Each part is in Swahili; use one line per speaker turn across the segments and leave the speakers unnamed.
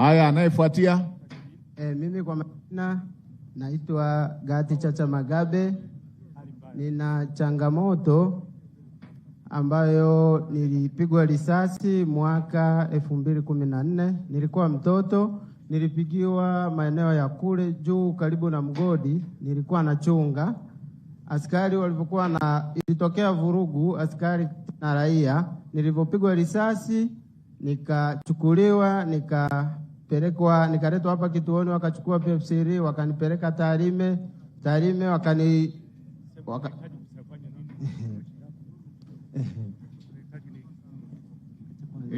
Haya, anayefuatia.
Mimi kwa majina naitwa Gati Chacha Magabe. Nina changamoto ambayo nilipigwa risasi mwaka 2014. Nilikuwa mtoto, nilipigiwa maeneo ya kule juu karibu na mgodi, nilikuwa nachunga. Askari walipokuwa ilitokea vurugu, askari na raia, nilipopigwa risasi nikachukuliwa, nikaletwa hapa kituoni, wakachukua PF3 wakanipeleka Tarime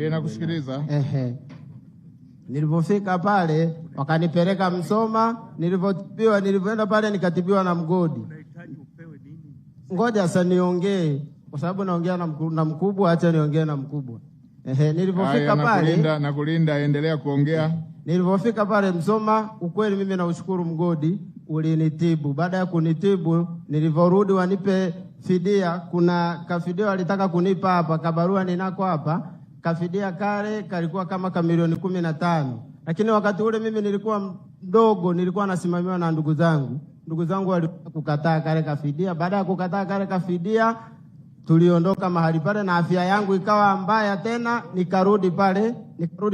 nakusikiliza.
Nilipofika pale wakanipeleka Msoma, nilipoenda pale nikatibiwa na mgodi. Ngoja sasa niongee kwa sababu naongea na mkubwa, acha niongee na mkubwa. Nilipofika pale
nakulinda, endelea kuongea.
Nilipofika pale Msoma, ukweli mimi na ushukuru mgodi ulinitibu. Baada ya kunitibu, nilivorudi wanipe fidia, kuna kafidia walitaka kunipa hapa, kabarua ninako hapa. Kafidia kale kalikuwa kama milioni 15. Lakini wakati ule mimi nilikuwa mdogo, nilikuwa nasimamiwa na ndugu zangu. Ndugu zangu walikukataa kale kafidia. Baada ya kukataa kale kafidia, tuliondoka mahali pale na afya yangu ikawa mbaya tena, nikarudi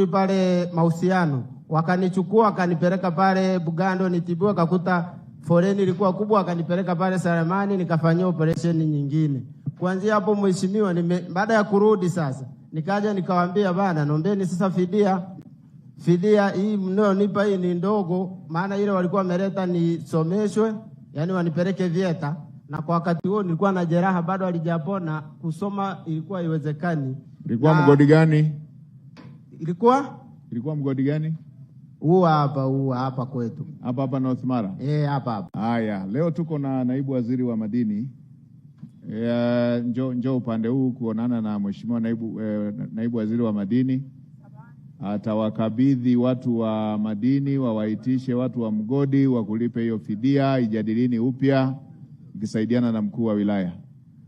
pale mahusiano. Wakanichukua wakanipeleka pale Bugando nitibiwa, kakuta foleni ilikuwa kubwa, wakanipeleka pale Saramani nikafanyia operation nyingine. Kuanzia hapo mheshimiwa, baada ya kurudi sasa nikaja nikawaambia bana, naombeni sasa fidia hii mnaonipa hii ni ndogo, maana ile walikuwa wameleta nisomeshwe, yani wanipeleke Vieta, na kwa wakati huo nilikuwa na jeraha bado halijapona, kusoma ilikuwa haiwezekani.
Ilikuwa mgodi gani?
Ilikuwa
mgodi gani?
Huu hapa kwetu.
Hapa North Mara?
Hapa.
Haya, leo tuko na naibu waziri wa madini. Njoo upande huu kuonana na mheshimiwa naibu waziri wa madini. Atawakabidhi watu wa madini, wawaitishe watu wa mgodi wakulipe hiyo fidia, ijadilini upya ikisaidiana na mkuu wa wilaya.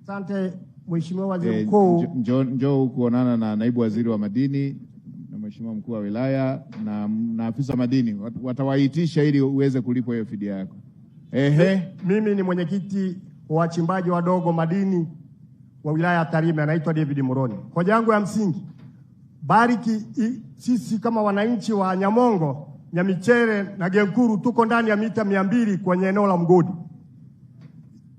Asante mheshimiwa waziri mkuu.
Njoo kuonana na naibu waziri wa madini na mheshimiwa mkuu wa wilaya na afisa madini, watawaitisha ili uweze kulipwa hiyo fidia yako.
Mimi ni mwenyekiti wa wachimbaji wadogo madini wa wilaya ya Tarime, anaitwa David Muroni. Hoja yangu ya msingi, bariki sisi kama wananchi wa Nyamongo, Nyamichere na Genkuru tuko ndani ya mita 200 kwenye eneo la mgodi.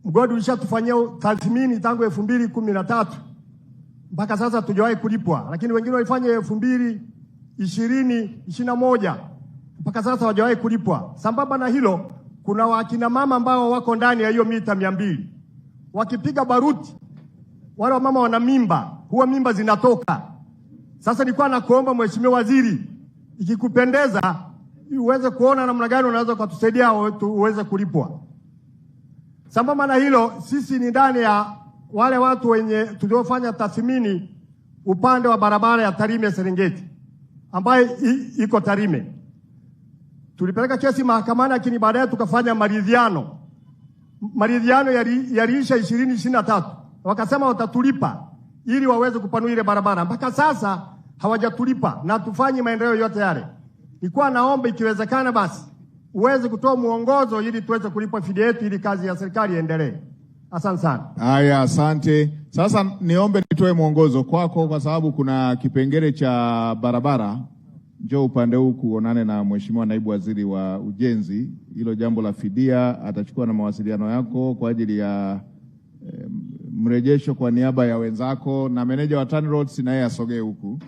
Mgodi ulishatufanyia tathmini tangu 2013 mpaka sasa tujawahi kulipwa, lakini wengine walifanya 2020, 21 mpaka sasa hawajawahi kulipwa. Sambamba na hilo, kuna wakina mama ambao wako ndani ya hiyo mita 200. Wakipiga baruti, wale mama wana mimba, huwa mimba zinatoka. Sasa nilikuwa nakuomba mheshimiwa waziri, ikikupendeza uweze kuona namna gani unaweza kutusaidia uweze kulipwa. Sambamba na hilo, sisi ni ndani ya wale watu wenye tuliofanya tathmini upande wa barabara ya Tarime Serengeti ambayo iko Tarime. Tulipeleka kesi mahakamani, lakini baadaye tukafanya maridhiano. Maridhiano yaliisha 2023. Wakasema watatulipa ili waweze kupanua ile barabara. Mpaka sasa hawajatulipa na tufanye maendeleo yote yale. Nilikuwa naomba ikiwezekana basi uweze kutoa muongozo ili tuweze kulipa fidia yetu ili kazi ya serikali iendelee. Asante sana.
Haya, asante. Sasa niombe nitoe muongozo kwako kwa sababu kuna kipengele cha barabara. Njoo upande huu kuonane na mheshimiwa naibu waziri wa ujenzi. Hilo jambo la fidia atachukua na mawasiliano yako kwa ajili ya mrejesho kwa niaba ya wenzako, na meneja wa TANROADS na yeye asogee huku.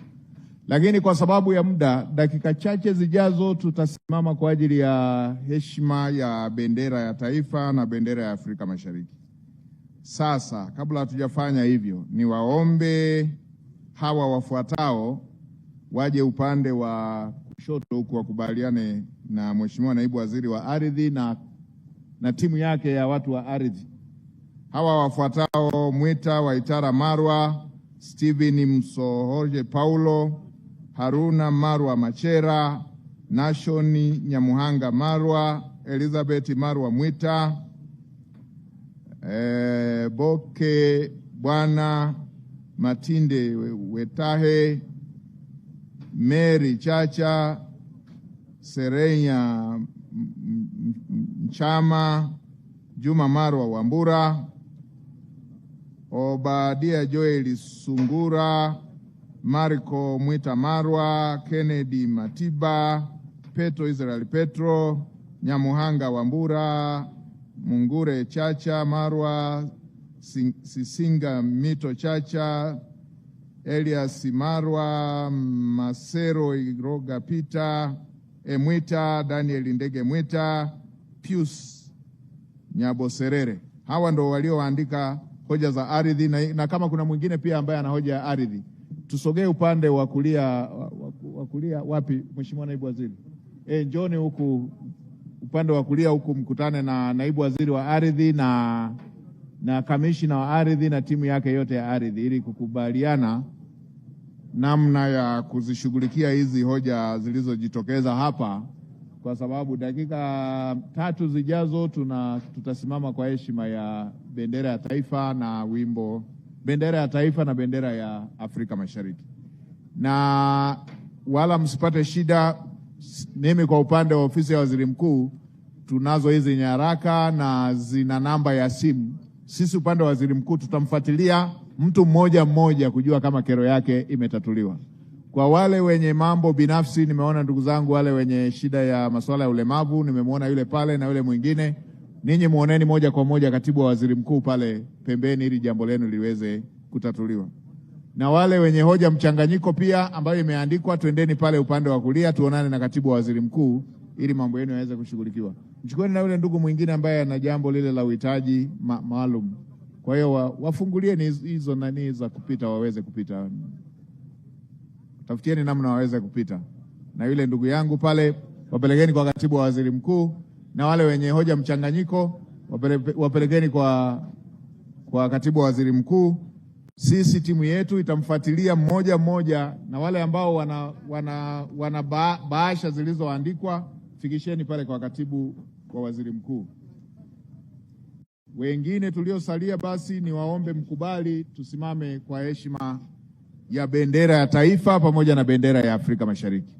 Lakini kwa sababu ya muda, dakika chache zijazo tutasimama kwa ajili ya heshima ya bendera ya taifa na bendera ya Afrika Mashariki. Sasa kabla hatujafanya hivyo, ni waombe hawa wafuatao waje upande wa kushoto huku wakubaliane na mheshimiwa naibu waziri wa ardhi na timu yake ya watu wa ardhi. Hawa wafuatao: Mwita Waitara Marwa, Steven Msohoje Paulo, Haruna Marwa Machera, Nashoni Nyamuhanga Marwa, Elizabeth Marwa Mwita, Boke Bwana Matinde Wetahe, Mary Chacha, Serenya Mchama, Juma Marwa Wambura, Obadia Joel Sungura, Marco Mwita Marwa, Kennedy Matiba, Petro Israel Petro, Nyamuhanga Wambura, Mungure Chacha Marwa, Sisinga Mito Chacha, Elias Marwa, Masero Iroga Peter, Mwita, Daniel Ndege Mwita, Pius Nyaboserere. Hawa ndo walioandika hoja za ardhi, na kama kuna mwingine pia ambaye ana hoja ya ardhi, tusogee upande wa kulia. Wapi Mheshimiwa Naibu Waziri? Njoni huku upande wa kulia huku, mkutane na Naibu Waziri wa ardhi na kamishina wa ardhi na timu yake yote ya ardhi, ili kukubaliana namna ya kuzishughulikia hizi hoja zilizojitokeza hapa, kwa sababu dakika 3 zijazo tutasimama kwa heshima ya bendera ya taifa na wimbo bendera ya taifa na bendera ya Afrika Mashariki. Na wala msipate shida, mimi kwa upande wa ofisi ya Waziri Mkuu tunazo hizi nyaraka na zina namba ya simu. Sisi upande wa Waziri Mkuu tutamfuatilia mtu mmoja mmoja kujua kama kero yake imetatuliwa. Kwa wale wenye mambo binafsi, nimeona ndugu zangu wale wenye shida ya masuala ya ulemavu, nimemwona yule pale na yule mwingine, ninyi muoneni moja kwa moja katibu wa Waziri Mkuu pale pembeni, ili jambo lenu liweze kutatuliwa. Na wale wenye hoja mchanganyiko pia ambayo imeandikwa, twendeni pale upande wa kulia tuonane na katibu wa Waziri Mkuu ili mambo yenu yaweze kushughulikiwa. Mchukueni na yule ndugu mwingine ambaye ana jambo lile la uhitaji maalum. Kwa hiyo wafungulieni hizo nani za kupita waweze kupita. Tafutieni namna waweze kupita. Na yule ndugu yangu pale wapelekeni kwa katibu wa Waziri Mkuu, na wale wenye hoja mchanganyiko wapelekeni kwa katibu wa Waziri Mkuu. Sisi timu yetu itamfuatilia mmoja mmoja, na wale ambao wana bahasha zilizoandikwa fikisheni pale kwa katibu wa Waziri Mkuu. Wengine tuliosalia basi ni waombe mkubali tusimame kwa heshima ya bendera ya taifa pamoja na bendera ya Afrika Mashariki.